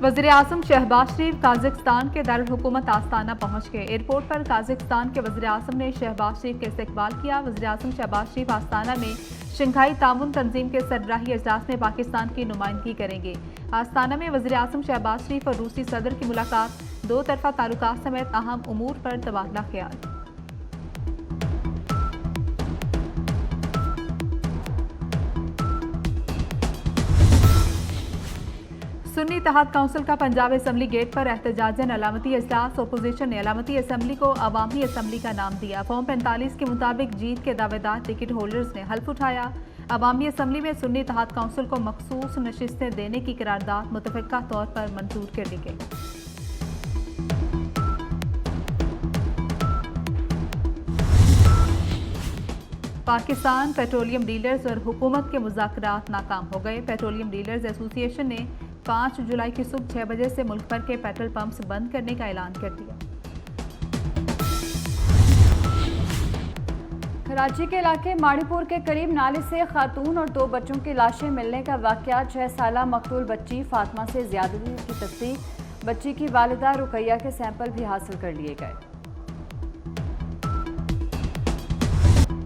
वज़ीर आज़म शहबाज शरीफ काज़ाख्स्तान के दारुल हुकूमत आस्ताना पहुंच गए। एयरपोर्ट पर काज़ाख्स्तान के वज़ीर आज़म ने शहबाज शरीफ का इस्तकबाल किया। वज़ीर आज़म शहबाज शरीफ आस्ताना में शंघाई ताउन तंजीम के सरबराही अजलास में पाकिस्तान की नुमाइंदगी करेंगे। आस्ताना में वज़ीर आज़म शहबाज शरीफ और रूसी सदर की मुलाकात, दो तरफा ताल्लुकात समेत अहम उमूर पर तबादला ख्याल। सुन्नी इत्तेहाद काउंसिल का पंजाब असम्बली गेट पर एहतजाजन अलामती इजलास। अपोजिशन ने अलामती असम्बली को अवामी असम्बली का नाम दिया। फॉर्म 45 के मुताबिक जीत के दावेदार टिकट होल्डर्स ने हल्फ उठाया। अवामी असम्बली में सुन्नी इत्तेहाद काउंसिल को मखसूस नशिस्तें देने की करारदाद मुतफ़िक़ा तौर पर मंजूर कर ली गई। पाकिस्तान पेट्रोलियम डीलर्स और हुकूमत के मुज़ाकरात नाकाम हो गए। पेट्रोलियम डीलर्स एसोसिएशन ने 5 जुलाई की सुबह 6 बजे से मुल्क भर के पेट्रोल पंप्स बंद करने का ऐलान कर दिया। कराची के इलाके माड़ीपुर के करीब नाले से खातून और 2 बच्चों की लाशें मिलने का वाक़या। 6 साला मकतूल बच्ची फातिमा से ज़्यादती की तस्दीक। बच्ची की वालिदा रुकैया के सैंपल भी हासिल कर लिए गए।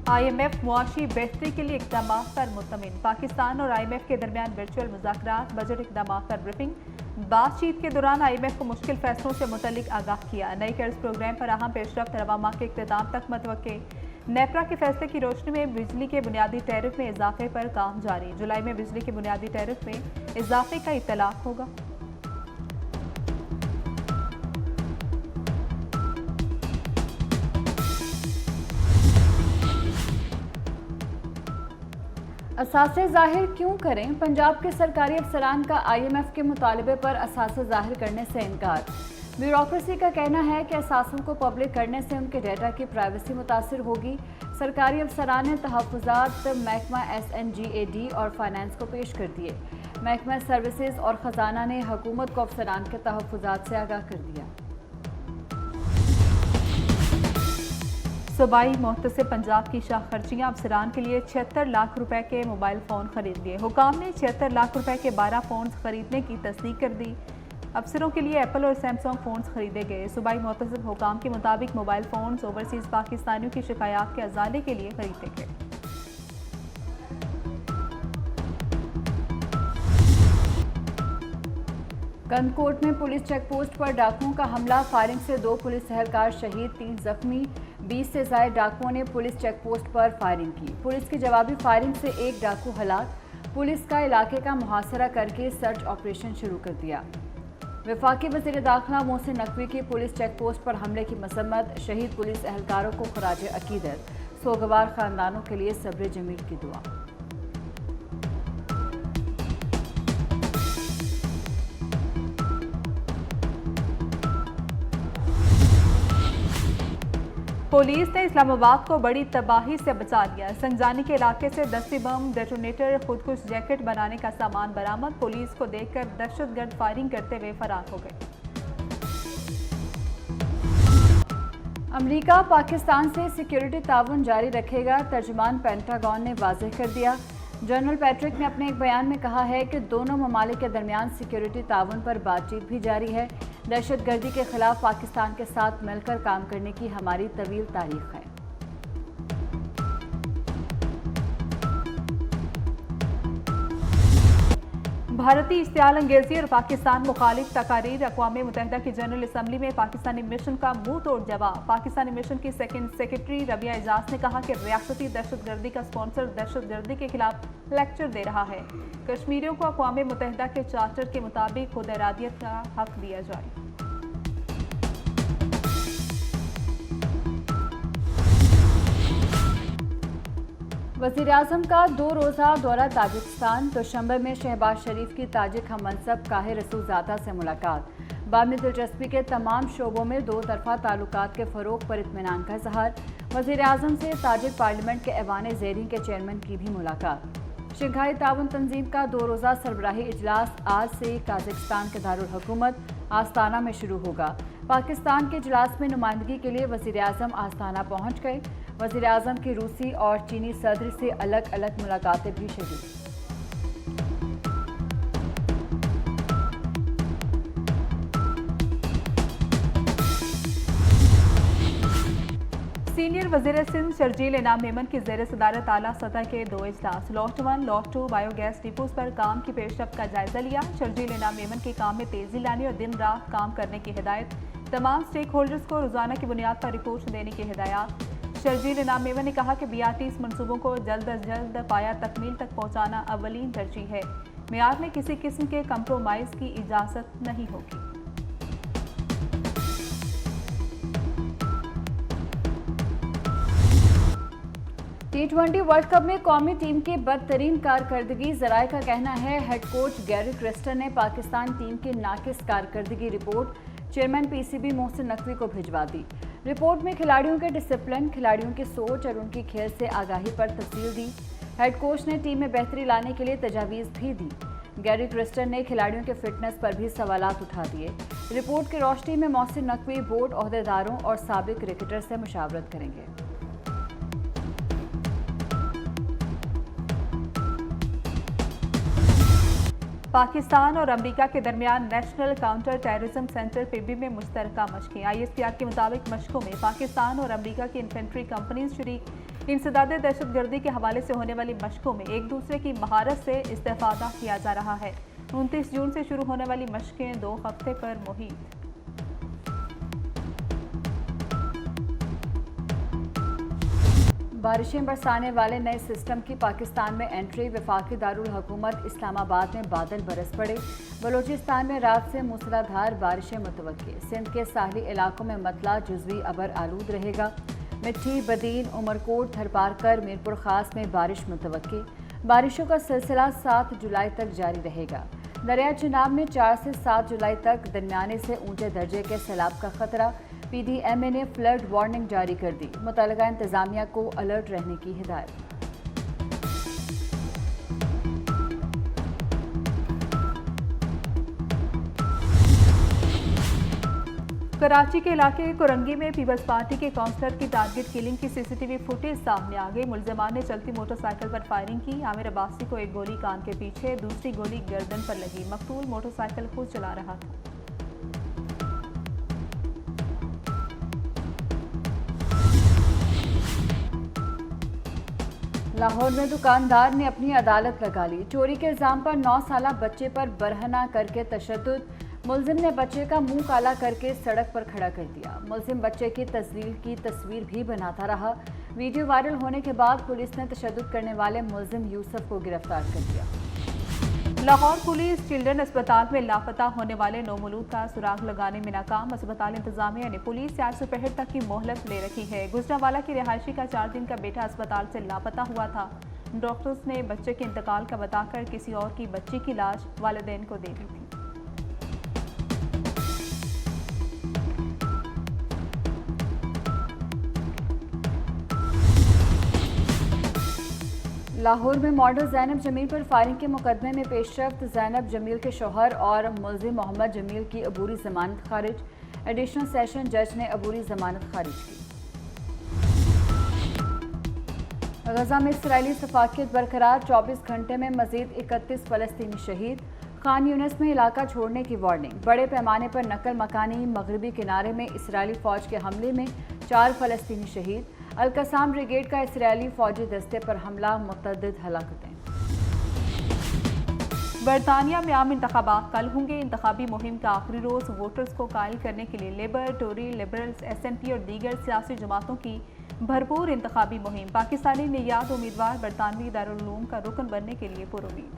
IMF मुआशी बेहतरी के लिए इक़दाम पर मुतमिन। पाकिस्तान और IMF के दरमियान वर्चुअल मुज़ाकरात, बजट इक़दाम पर ब्रीफिंग। बातचीत के दौरान IMF को मुश्किल फैसलों से मुतल्लिक आगाह किया। नई कर्ज प्रोग्राम पर अहम पेशरफ्त रवा माह के इख्तिताम तक मतवक्के। नेपरा के फैसले की रोशनी में बिजली के बुनियादी टैरिफ में इजाफे पर काम जारी। जुलाई में बिजली के बुनियादी टैरिफ में इजाफे का इत्तलाक होगा। असासे ज़ाहिर क्यों करें? पंजाब के सरकारी अफसरान का IMF के मुतालबे पर असासे ज़ाहिर करने से इनकार। ब्यूरोक्रेसी का कहना है कि असासों को पब्लिक करने से उनके डेटा की प्राइवेसी मुतासर होगी। सरकारी अफसरान ने तहफ़्फ़ुज़ात महकमा SNGAD और फाइनेंस को पेश कर दिए। महकमा सर्विसेज और ख़जाना ने हुकूमत को अफसरान के तहफ़्फ़ुज़ात से आगाह कर दिया। सूबाई मुहतसिब पंजाब की शाह खर्चियाँ अफसरान के लिए 76 लाख रुपए के मोबाइल फ़ोन खरीद लिए। हुकाम ने 76 लाख रुपए के 12 फ़ोन खरीदने की तस्दीक कर दी। अफसरों के लिए एप्पल और सैमसंग फ़ोन्स खरीदे गए। सूबाई मुहतसिब हुकाम के मुताबिक मोबाइल फ़ोन्स ओवरसीज़ पाकिस्तानियों की शिकायत के अजाले के लिए खरीदे गए। कंदकोट में पुलिस चेकपोस्ट पर डाकुओं का हमला। फायरिंग से 2 पुलिस एहलकार शहीद, 3 जख्मी। 20 से ज़ायद डाकुओं ने पुलिस चेकपोस्ट पर फायरिंग की। पुलिस की जवाबी फायरिंग से 1 डाकू हलाक। पुलिस का इलाके का मुहासरा करके सर्च ऑपरेशन शुरू कर दिया। वफाकी वज़ीर दाखिला मोहसिन नकवी की पुलिस चेकपोस्ट पर हमले की मसम्मत। शहीद पुलिस एहलकारों को खराज अकीदत। सोगवार ख़ानदानों के लिए सब्र जमील की दुआ। पुलिस ने इस्लामाबाद को बड़ी तबाही से बचा लिया। संजानी के इलाके से दस्ती बम, डेटोनेटर, खुदकुश जैकेट बनाने का सामान बरामद। पुलिस को देखकर दहशतगर्द फायरिंग करते हुए फरार हो गए। अमेरिका पाकिस्तान से सिक्योरिटी ताउन जारी रखेगा, तर्जुमान पेंटागन ने वाज़ेह कर दिया। जनरल पैट्रिक ने अपने एक बयान में कहा है कि दोनों ममालिक के दरमियान सिक्योरिटी ताउन पर बातचीत भी जारी है। दहशतगर्दी के खिलाफ पाकिस्तान के साथ मिलकर काम करने की हमारी तवील तारीख है। भारतीय इश्तियाल अंगेजी और पाकिस्तान मुखालिफ तकारीर। अक़वाम मुत्तहिदा की जनरल असम्बली में पाकिस्तानी मिशन का मुंह तोड़ जवाब। पाकिस्तानी मिशन की सेकंड सेक्रेटरी रबिया एजाज ने कहा कि रियासती दहशतगर्दी का स्पॉन्सर दहशतगर्दी के खिलाफ लेक्चर दे रहा है। कश्मीरियों को अक़वाम मुत्तहिदा के चार्टर के मुताबिक खुद इरादियत का हक दिया जाए। वज़ीर आज़म का 2 रोज़ा दौरा ताजिकिस्तान। दुशंबे में शहबाज शरीफ की ताजिक हममनसब काहिर रसूलज़ादा से मुलाकात। बामी दिलचस्पी के तमाम शोबों में 2 तरफ़ा ताल्लुकात के फ़रोग़ पर इत्मीनान का इज़हार। वज़ीर आज़म से ताजिक पार्लियामेंट के ऐवान ज़ेरीन के चेयरमैन की भी मुलाकात। शंघाई ताउन तंजीम का 2 रोज़ा सरबराही इजलास आज से काज़ाख्स्तान के दारुल हुकूमत आस्ताना में शुरू होगा। पाकिस्तान के इजलास में नुमाइंदगी के लिए वज़ीर आज़म आस्ताना पहुँच गए। वज़ीर आज़म की रूसी और चीनी सदर से अलग अलग मुलाकातें भी शुरू। सीनियर वज़ीर सिंध शर्जील इनाम मेमन की ज़ेर सदारत आला सतह के 2 इजलास लॉट 1 लॉट 2 बायोगैस डिपोज पर काम की पेशरफ्त का जायजा लिया। शर्जील इनाम मेमन के काम में तेजी लाने और दिन रात काम करने की हिदायत। तमाम स्टेक होल्डर्स को रोजाना की बुनियाद पर रिपोर्ट देने की हिदायत। शर्जील इनाम मेमन ने कहा कि BRT मनसूबों को जल्द अज जल्द पाया तकमील तक पहुँचाना अवलीन तरजीह है। मेयार में किसी किस्म के कंप्रोमाइज़ की इजाज़त नहीं होगी। T20 वर्ल्ड कप में कौमी टीम की बदतरीन कारकर्दगी। जराये का कहना है हेड कोच गैरी क्रिस्टन ने पाकिस्तान टीम की नाकिस कारकर्दगी report chairman PCB Mohsin Naqvi को भिजवा दी। रिपोर्ट में खिलाड़ियों के डिसिप्लिन, खिलाड़ियों की सोच और उनकी खेल से आगाही पर तफसील दी। हेड कोच ने टीम में बेहतरी लाने के लिए तजावीज़ भी दी। गैरी क्रिस्टन ने खिलाड़ियों के फिटनेस पर भी सवालात उठा दिए। रिपोर्ट की रोशनी में मोहसिन नकवी बोर्ड ओहदेदारों और साबिक क्रिकेटर से मुशावरत करेंगे। पाकिस्तान और अमेरिका के दरमियान national counter terrorism centre PB में मुश्तरका मशकें। ISPR के मुताबिक मशकों में पाकिस्तान और अमेरिका की इन्फेंट्री कंपनीज शरीक इंसदादे दहशतगर्दी के हवाले से होने वाली मशकों में एक दूसरे की महारत से इस्तेफादा किया जा रहा है। 29 जून से शुरू होने वाली मशकें 2 हफ्ते पर मुहित। बारिशें बरसाने वाले नए सिस्टम की पाकिस्तान में एंट्री। वफाकी दारुल हुकूमत इस्लामाबाद में बादल बरस पड़े। बलूचिस्तान में रात से मूसलाधार बारिशें मुतवक्की। सिंध के साहली इलाकों में मतला जुज़वी अबर आलूद रहेगा। मिट्टी, बदीन, उमरकोट, थरपारकर, मीरपुर खास में बारिश मुतवक्की। बारिशों का सिलसिला 7 जुलाई तक जारी रहेगा। दरिया चिनाब में 4 से 7 जुलाई तक दरमियाने से ऊंचे दर्जे के सैलाब का खतरा। PDMA ने फ्लड वार्निंग जारी कर दी। मुतल्लिका इंतजामिया को अलर्ट रहने की हिदायत। कराची के इलाके कुरंगी में पीपल्स पार्टी के काउंसलर की टारगेट किलिंग की CCTV फुटेज सामने आ गई। मुलजमान ने चलती मोटरसाइकिल पर फायरिंग की। आमिर अब्बासी को एक गोली कान के पीछे, दूसरी गोली गर्दन पर लगी। मकतूल मोटरसाइकिल खुद चला रहा था। लाहौर में दुकानदार ने अपनी अदालत लगा ली। चोरी के इल्जाम पर 9 साला बच्चे पर बरहना करके तशद्दुद। मुलजिम ने बच्चे का मुंह काला करके सड़क पर खड़ा कर दिया। मुलजिम बच्चे की तस्लील की तस्वीर भी बनाता रहा। वीडियो वायरल होने के बाद पुलिस ने तशद्दुद करने वाले मुलजिम यूसुफ को गिरफ्तार कर लिया। लाहौर पुलिस चिल्ड्रन अस्पताल में लापता होने वाले नौमौलूद का सुराग लगाने में नाकाम। अस्पताल इंतजामिया ने पुलिस से आज दोपहर तक की मोहलत ले रखी है। गुजरांवाला की रिहायशी का 4 दिन का बेटा अस्पताल से लापता हुआ था। डॉक्टर्स ने बच्चे के इंतकाल का बताकर किसी और की बच्ची की लाश वालिदैन को दे दी थी। लाहौर में मॉडल ज़ैनब जमील पर फायरिंग के मुकदमे में पेशरफ्त। ज़ैनब जमील के शौहर और मुलजिम मोहम्मद जमील की अबूरी जमानत खारिज। एडिशनल सेशन जज ने अबूरी जमानत खारिज की। गजा में इसराइली सफाकियत बरकरार। 24 घंटे में मजीद 31 फ़लस्तीनी शहीद। खान यूनिस में इलाका छोड़ने की वार्निंग। बड़े पैमाने पर नकल मकानी। मगरबी किनारे में इसराइली फ़ौज के हमले में 4 फ़लस्तीनी शहीद। अल-कसाम ब्रिगेड का इसराइली फौजी दस्ते पर हमला, मुतअद्दिद हलाकतें। बरतानिया में आम इंतखाबात कल होंगे। इंतखाबी मुहिम का आखिरी रोज़ वोटर्स को कायल करने के लिए लेबर, टोरी, लिबरल्स, SNP और दीगर सियासी जमातों की भरपूर इंतखाबी मुहिम। पाकिस्तानी नियाद उम्मीदवार बरतानवी दारुल उलूम का रुकन बनने के लिए पुरुमीद।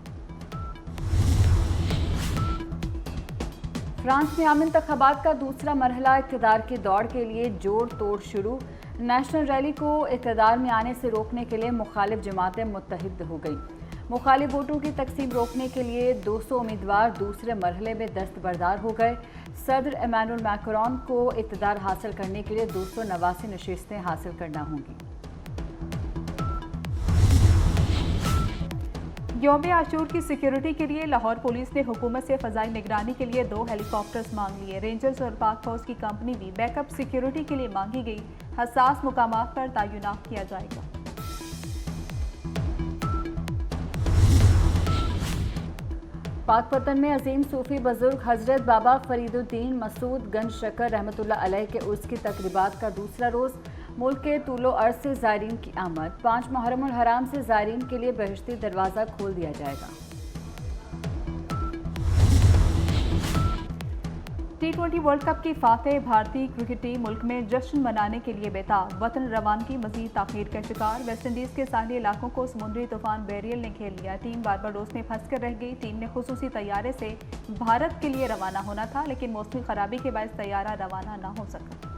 फ्रांस में आम इंतखाबात का दूसरा मरहला इक़्तिदार की दौड़ के लिए जोड़ तोड़ शुरू। नेशनल रैली को इक़्तिदार में आने से रोकने के लिए मुखालिफ जमातें मुत्तहिद हो गई। मुखालिफ वोटों की तकसीम रोकने के लिए 200 उम्मीदवार दूसरे मरहले में दस्तबरदार हो गए। सदर इमैनुअल मैक्रोन को इक़्तिदार हासिल करने के लिए 289 नशिस्तें हासिल करना होंगी। यौम आशूर की सिक्योरिटी के लिए लाहौर पुलिस ने हुकूमत से फ़ज़ाई निगरानी के लिए 2 हेलीकॉप्टर्स मांग लिए। रेंजर्स और पाक फौज की कंपनी भी बैकअप सिक्योरिटी के लिए मांगी गई। हसास मुकामात पर तैनात किया जाएगा। पाकपतन में अजीम सूफी बुजुर्ग हजरत बाबा फरीदुद्दीन मसूद गंज शकर रहमतुल्लाह अलैह के उर्स की तकरीबात का दूसरा रोज़। मुल्क के तूलो अर्ज से ज़ायरीन की आमद। 5 मुहर्रमुल हराम से ज़ायरीन के लिए बहिश्ती दरवाज़ा खोल दिया जाएगा। T20 वर्ल्ड कप की फातेह भारतीय क्रिकेट टीम मुल्क में जश्न मनाने के लिए बेताब। वतन रवानगी मजीद ताखीर का शिकार। वेस्टइंडीज के साहली इलाकों को समुद्री तूफान बेरियल ने घेर लिया। टीम बारबाडोस में फंस कर रह गई। टीम ने खुसूसी तैयारे से भारत के लिए रवाना होना था, लेकिन मौसमी खराबी के बायस तैयारा रवाना न हो सका।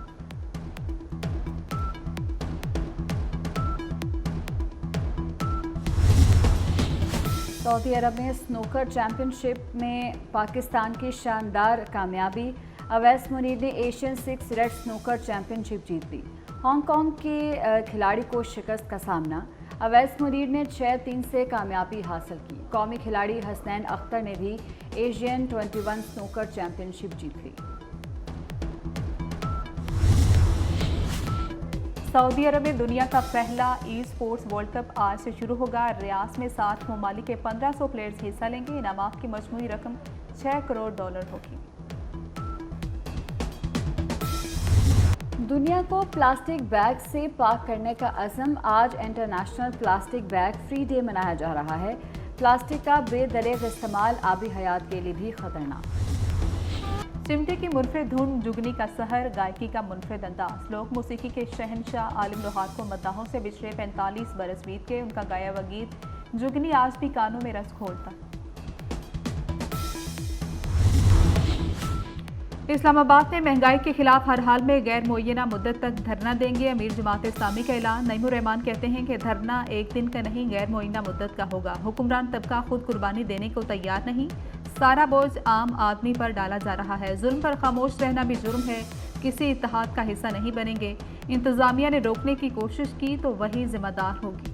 सऊदी अरब में स्नूकर चैंपियनशिप में पाकिस्तान की शानदार कामयाबी। अवैस मुनीर ने एशियन 6 रेड स्नूकर चैंपियनशिप जीत ली। हांगकांग के खिलाड़ी को शिकस्त का सामना। अवैस मुनीर ने 6-3 से कामयाबी हासिल की। कौमी खिलाड़ी हसनैन अख्तर ने भी एशियन 21 स्नूकर चैंपियनशिप जीत ली। सऊदी अरब में दुनिया का पहला ई स्पोर्ट्स वर्ल्ड कप आज से शुरू होगा। रियास में 60 ममालिक के 1500 प्लेयर्स हिस्सा लेंगे। इनामात की मजमूई रकम $6 करोड़ होगी। दुनिया को प्लास्टिक बैग से पाक करने का अज़म। आज international plastic bag free day मनाया जा रहा है। प्लास्टिक का बेदरेग इस्तेमाल आबी हयात के लिए भी खतरनाक। चिमटे की मुनफरिद धुन, जुगनी का सहर, गायकी का मुनफरिद अंदाज। लोक मौसीकी के शहनशाह आलिम लोहार को मद्दाहों से बिछड़े 45 बरस बीत के। उनका गाया हुआ गीत जुगनी आज भी कानों में रस घोलता। इस्लामाबाद में महंगाई के खिलाफ हर हाल में गैर मुअय्यना मुद्दत तक धरना देंगे। अमीर जमात इस्लामी का ऐलान। नईमुर रहमान कहते हैं कि धरना एक दिन का नहीं, गैर मुअय्यना मुद्दत का होगा। हुक्मरान तबका खुद कुर्बानी देने को तैयार नहीं। सारा बोझ आम आदमी पर डाला जा रहा है। जुल्म पर खामोश रहना भी जुर्म है। किसी इत्तेहाद का हिस्सा नहीं बनेंगे। इंतजामिया ने रोकने की कोशिश की तो वही जिम्मेदार होगी।